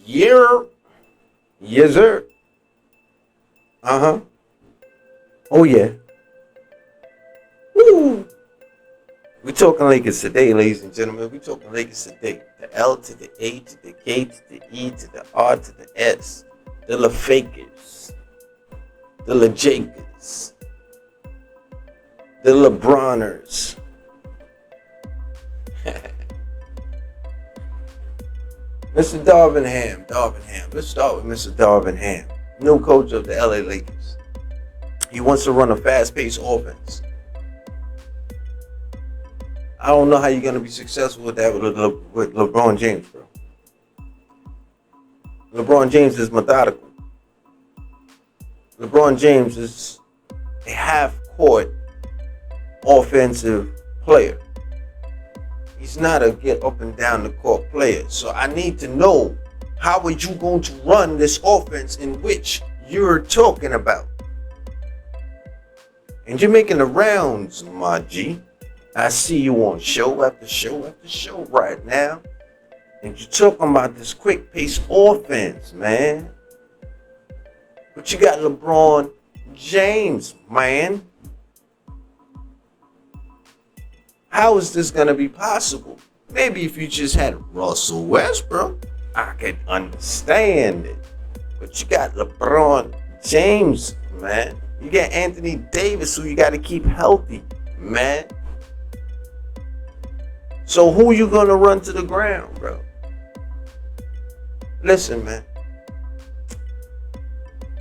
Yeah. Yes, sir. Uh-huh. Oh, yeah. Woo. We talking Lakers today, ladies and gentlemen. We talking Lakers today. The L to the A to the K to the E to the R to the S. The La Fakers. The La Jakers. The LeBroners. Mr. Darvin Ham. Let's start with Mr. Darvin Ham, new coach of the LA Lakers. He wants to run a fast-paced offense. I don't know how you're going to be successful with that with LeBron James, bro. LeBron James is methodical. LeBron James is a half-court offensive player. He's not a get up and down the court player. So I need to know, how are you going to run this offense in which you're talking about? And you're making the rounds, my G. I see you on show after show after show right now. And you're talking about this quick pace offense, man. But you got LeBron James, man. How is this going to be possible? Maybe if you just had Russell Westbrook, I could understand it. But you got LeBron James, man. You got Anthony Davis, who you got to keep healthy, man. So who you going to run to the ground, bro? Listen, man.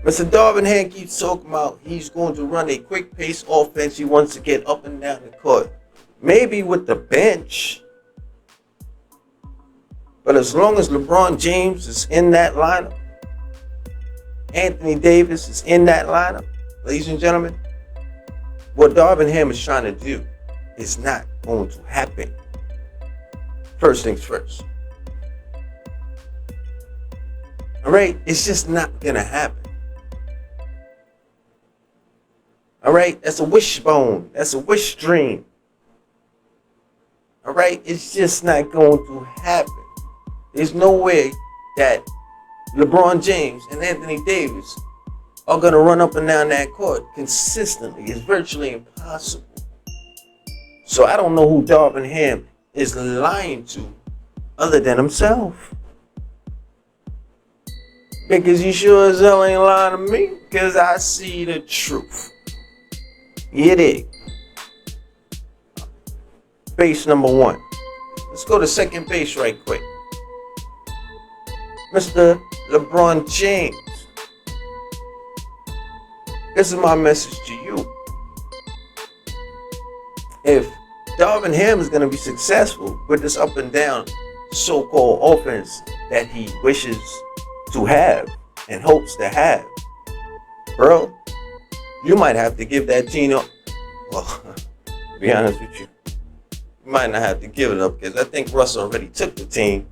Mr. Darvin Ham keeps talking about he's going to run a quick-paced offense. He wants to get up and down the court. Maybe with the bench. But as long as LeBron James is in that lineup, Anthony Davis is in that lineup, ladies and gentlemen, what Darvin Ham is trying to do is not going to happen. First things first. All right? It's just not going to happen. All right? That's a wishbone. That's a wish dream. All right? It's just not going to happen. There's no way that LeBron James and Anthony Davis are going to run up and down that court consistently. It's virtually impossible. So I don't know who Darvin Ham is lying to other than himself. Because he sure as hell ain't lying to me, because I see the truth. You dig? Base number one. Let's go to second base right quick. Mr. LeBron James. This is my message to you. If Darvin Ham is going to be successful with this up and down so-called offense that he wishes to have and hopes to have, bro, you might have to give that team up. Well, to be honest with you, you might not have to give it up, because I think Russ already took the team.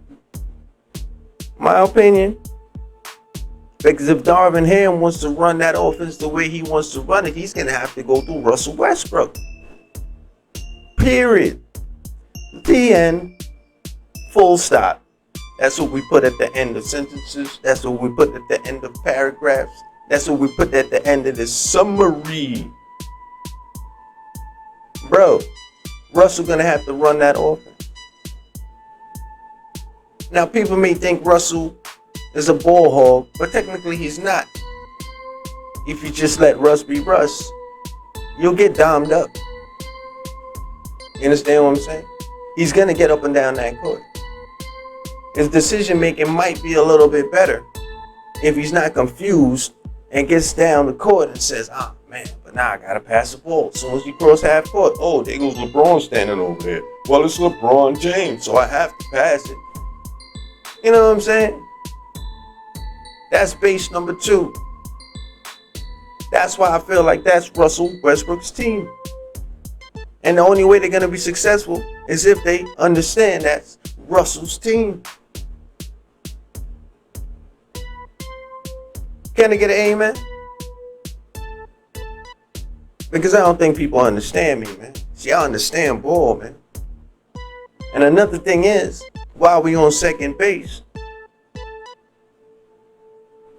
My opinion. Because if Darvin Ham wants to run that offense the way he wants to run it, he's going to have to go through Russell Westbrook. Period. The end. Full stop. That's what we put at the end of sentences. That's what we put at the end of paragraphs. That's what we put at the end of the summary. Bro, Russell going to have to run that offense. Now, people may think Russell is a ball hog, but technically he's not. If you just let Russ be Russ, you'll get domed up. You understand what I'm saying? He's going to get up and down that court. His decision making might be a little bit better if he's not confused and gets down the court and says, man, but now I got to pass the ball. As soon as you cross half court, oh, there goes LeBron standing over there. Well, it's LeBron James, so I have to pass it. You know what I'm saying? That's base number two. That's why I feel like that's Russell Westbrook's team. And the only way they're going to be successful is if they understand that's Russell's team. Can I get an amen? Because I don't think people understand me, man. See, I understand ball, man. And another thing is, while we on second base,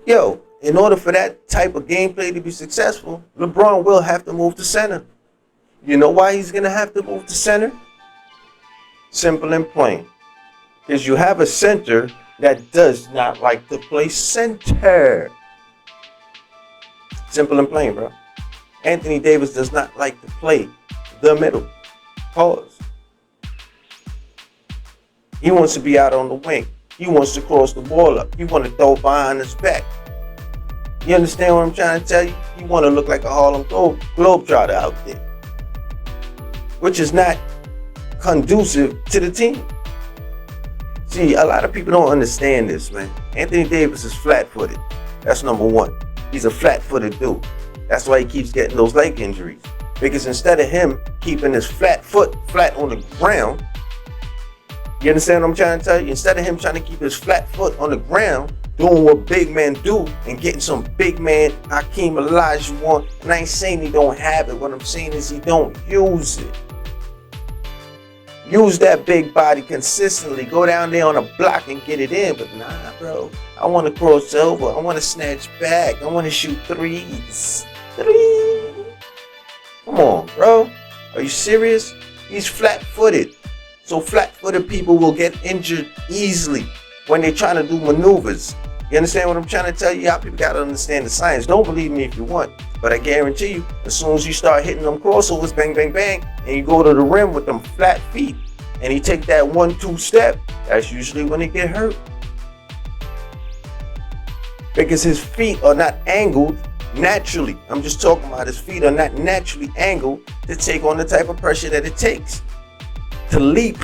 Yo, in order for that type of gameplay to be successful, LeBron will have to move to center. You know why he's going to have to move to center? Simple and plain. Because you have a center that does not like to play center. Simple and plain, bro. Anthony Davis does not like to play the middle. Pause. He wants to be out on the wing. He wants to cross the ball up. He wants to throw behind his back. You understand what I'm trying to tell you? He want to look like a Harlem Globetrotter out there, which is not conducive to the team. See, a lot of people don't understand this, man. Anthony Davis is flat-footed. That's number one. He's a flat-footed dude. That's why he keeps getting those leg injuries. Because instead of him keeping his flat foot flat on the ground, you understand what I'm trying to tell you? Instead of him trying to keep his flat foot on the ground, doing what big men do and getting some big man Hakeem Olajuwon, and I ain't saying he don't have it. What I'm saying is he don't use it. Use that big body consistently. Go down there on a block and get it in. But nah, bro. I want to cross over. I want to snatch back. I want to shoot threes. Come on, bro. Are you serious? He's flat-footed. So flat-footed people will get injured easily when they're trying to do maneuvers. You understand what I'm trying to tell you? Y'all people got to understand the science. Don't believe me if you want. But I guarantee you, as soon as you start hitting them crossovers, bang, bang, bang, and you go to the rim with them flat feet, and he take that 1-2 step, that's usually when he get hurt. Because his feet are not angled naturally. I'm just talking about his feet are not naturally angled to take on the type of pressure that it takes to leap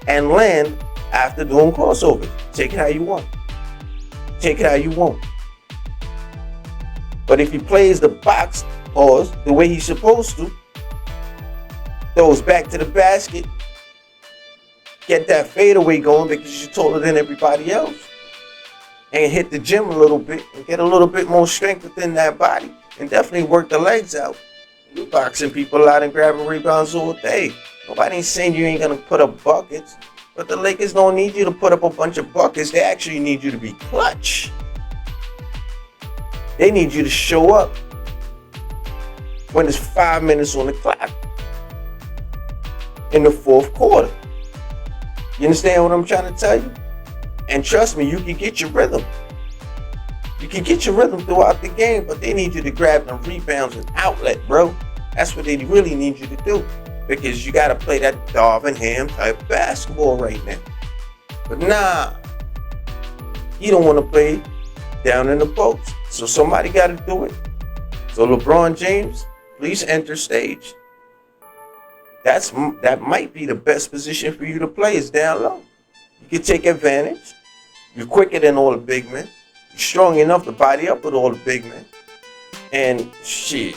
and land after doing crossovers. Take it how you want. Take it how you want. But if he plays the box pause the way he's supposed to, throws back to the basket, get that fadeaway going because you're taller than everybody else, and hit the gym a little bit and get a little bit more strength within that body and definitely work the legs out. You're boxing people out and grabbing rebounds all day. Nobody ain't saying you ain't going to put up buckets, but the Lakers don't need you to put up a bunch of buckets. They actually need you to be clutch. They need you to show up when there's 5 minutes on the clock in the fourth quarter. You understand what I'm trying to tell you? And trust me, you can get your rhythm. You can get your rhythm throughout the game, but they need you to grab them rebounds and outlet, bro. That's what they really need you to do. Because you got to play that Darvin Ham type of basketball right now. But nah, you don't want to play down in the post. So somebody got to do it. So LeBron James, please enter stage. That might be the best position for you to play is down low. You can take advantage. You're quicker than all the big men. You're strong enough to body up with all the big men. And shit,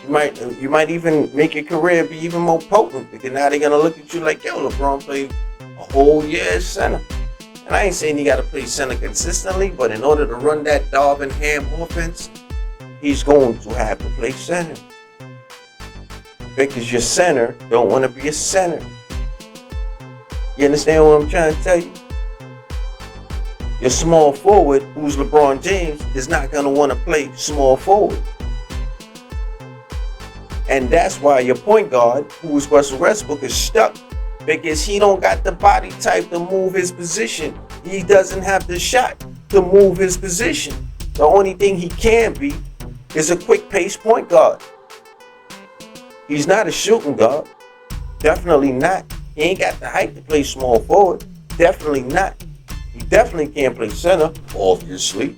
you might even make your career be even more potent because now they're gonna look at you like, yo, LeBron played a whole year as center. And I ain't saying you gotta play center consistently, but in order to run that Darvin Ham offense, he's going to have to play center. Because your center don't want to be a center. You understand what I'm trying to tell you? Your small forward, who's LeBron James, is not going to want to play small forward. And that's why your point guard, who is Russell Westbrook, is stuck. Because he don't got the body type to move his position. He doesn't have the shot to move his position. The only thing he can be is a quick pace point guard. He's not a shooting guard. Definitely not. He ain't got the height to play small forward. Definitely not. He definitely can't play center, obviously.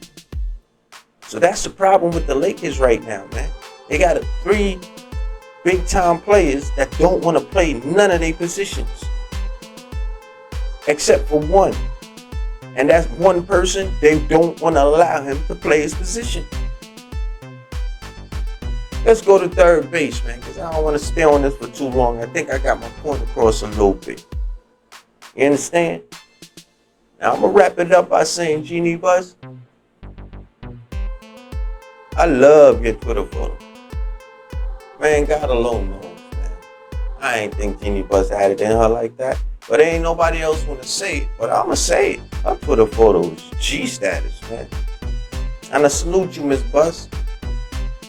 So that's the problem with the Lakers right now, man. They got 3 big-time players that don't want to play none of their positions. Except for one. And that's one person, they don't want to allow him to play his position. Let's go to third base, man, because I don't want to stay on this for too long. I think I got my point across a little bit. You understand? Now, I'm going to wrap it up by saying, Genie Buzz, I love your Twitter photo. Man, God alone knows, man. I ain't think Genie Buzz had it in her like that. But ain't nobody else want to say it. But I'm going to say it. Her Twitter photo is G status, man. And I salute you, Miss Bus.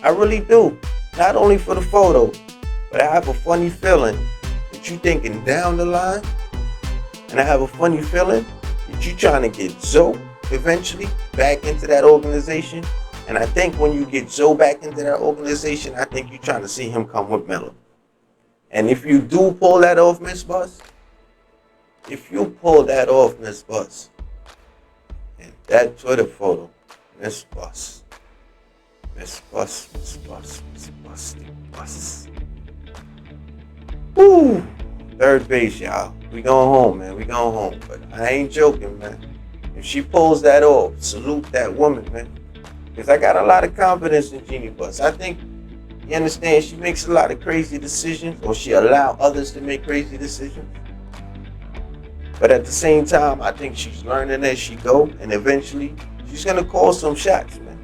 I really do. Not only for the photo, but I have a funny feeling that you thinking down the line, and I have a funny feeling that you trying to get Zoe eventually back into that organization. And I think when you get Zoe back into that organization, I think you're trying to see him come with Melo. And if you do pull that off, Miss Bus, if you pull that off, Miss Bus, and that Twitter photo, Miss Bus, Miss Bus, Miss Bus, Miss Bus, Miss Bus. Woo! Third base, y'all. We going home, man. We going home. But I ain't joking, man. If she pulls that off, salute that woman, man. Because I got a lot of confidence in Jeannie Buss. I think, you understand, she makes a lot of crazy decisions, or she allow others to make crazy decisions. But at the same time, I think she's learning as she go, and eventually she's going to call some shots, man.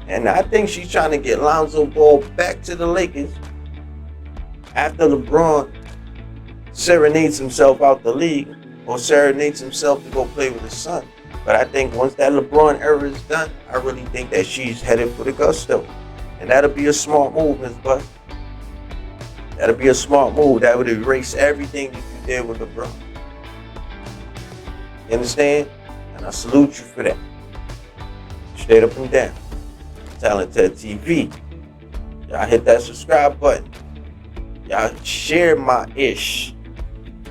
And I think she's trying to get Lonzo Ball back to the Lakers after LeBron serenades himself out the league, or serenades himself to go play with his son. But I think once that LeBron era is done, I really think that she's headed for the gusto. And that'll be a smart move, Ms. Buss. That'll be a smart move. That would erase everything that you did with LeBron. You understand? And I salute you for that. Straight up and down. Talented TV. Y'all hit that subscribe button. Y'all share my ish.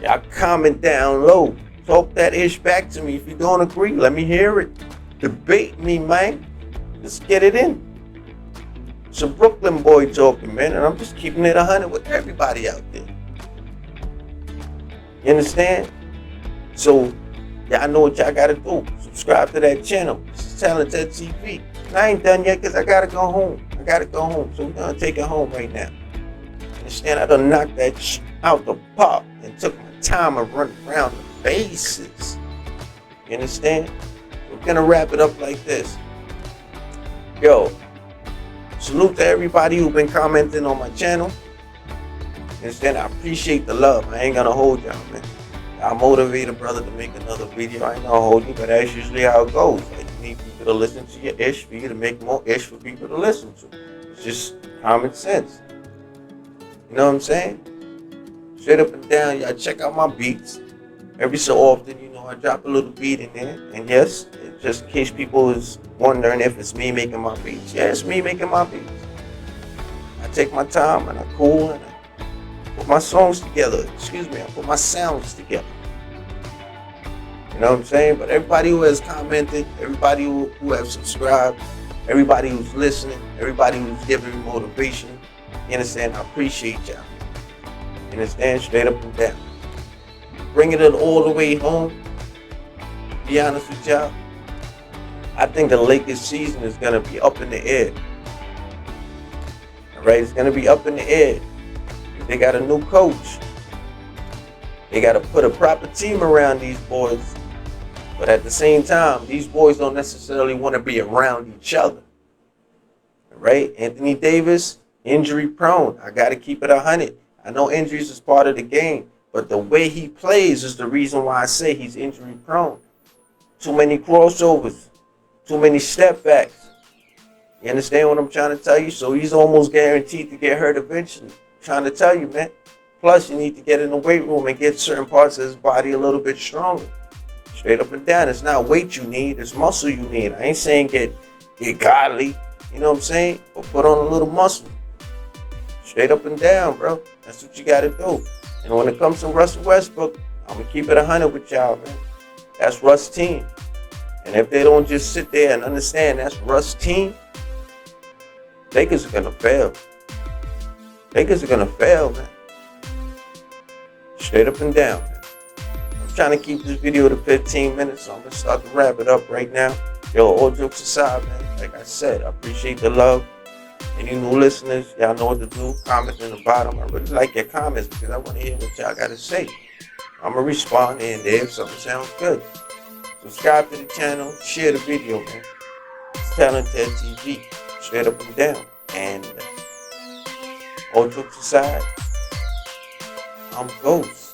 Y'all comment down low. Talk that ish back to me. If you don't agree, let me hear it. Debate me, man. Let's get it in. It's a Brooklyn boy talking, man, and I'm just keeping it 100 with everybody out there. You understand? So, y'all know what y'all gotta do. Subscribe to that channel. This is Talented TV. And I ain't done yet because I gotta go home. So we're gonna take it home right now. Understand? I done knocked that out the park and took my time and run around the bases. You understand? We're gonna wrap it up like this. Yo, salute to everybody who's been commenting on my channel. You understand? I appreciate the love. I ain't gonna hold y'all, man. I motivate a brother to make another video. I ain't gonna hold you, but that's usually how it goes. Like, you need people to listen to your ish for you to make more ish for people to listen to. It's just common sense. You know what I'm saying? Straight up and down, y'all check out my beats. Every so often, you know, I drop a little beat in there. And yes, just in case people is wondering if it's me making my beats. Yeah, it's me making my beats. I take my time and I cool and I put my songs together. I put my sounds together. You know what I'm saying? But everybody who has commented, everybody who has subscribed, everybody who's listening, everybody who's giving me motivation, you understand? I appreciate y'all. You understand? Straight up and down. Bringing it all the way home, to be honest with y'all, I think the Lakers season is going to be up in the air. All right? It's going to be up in the air. They got a new coach. They got to put a proper team around these boys. But at the same time, these boys don't necessarily want to be around each other. All right? Anthony Davis, injury prone. I got to keep it 100. I know injuries is part of the game. But the way he plays is the reason why I say he's injury prone. Too many crossovers. Too many step backs. You understand what I'm trying to tell you? So he's almost guaranteed to get hurt eventually. I'm trying to tell you, man. Plus, you need to get in the weight room and get certain parts of his body a little bit stronger. Straight up and down. It's not weight you need. It's muscle you need. I ain't saying get godly. You know what I'm saying? But put on a little muscle. Straight up and down, bro. That's what you got to do. And when it comes to Russell Westbrook, I'm going to keep it 100 with y'all, man. That's Russ' team. And if they don't just sit there and understand that's Russ' team, Lakers are going to fail. Lakers are going to fail, man. Straight up and down, man. I'm trying to keep this video to 15 minutes, so I'm going to start to wrap it up right now. Yo, all jokes aside, man, like I said, I appreciate the love. Any new listeners, y'all know what to do. Comment in the bottom. I really like your comments because I want to hear what y'all got to say. I'm going to respond in there if something sounds good. Subscribe to the channel. Share the video, man. It's Talented TV. Straight up and down. And all jokes aside, I'm Ghost.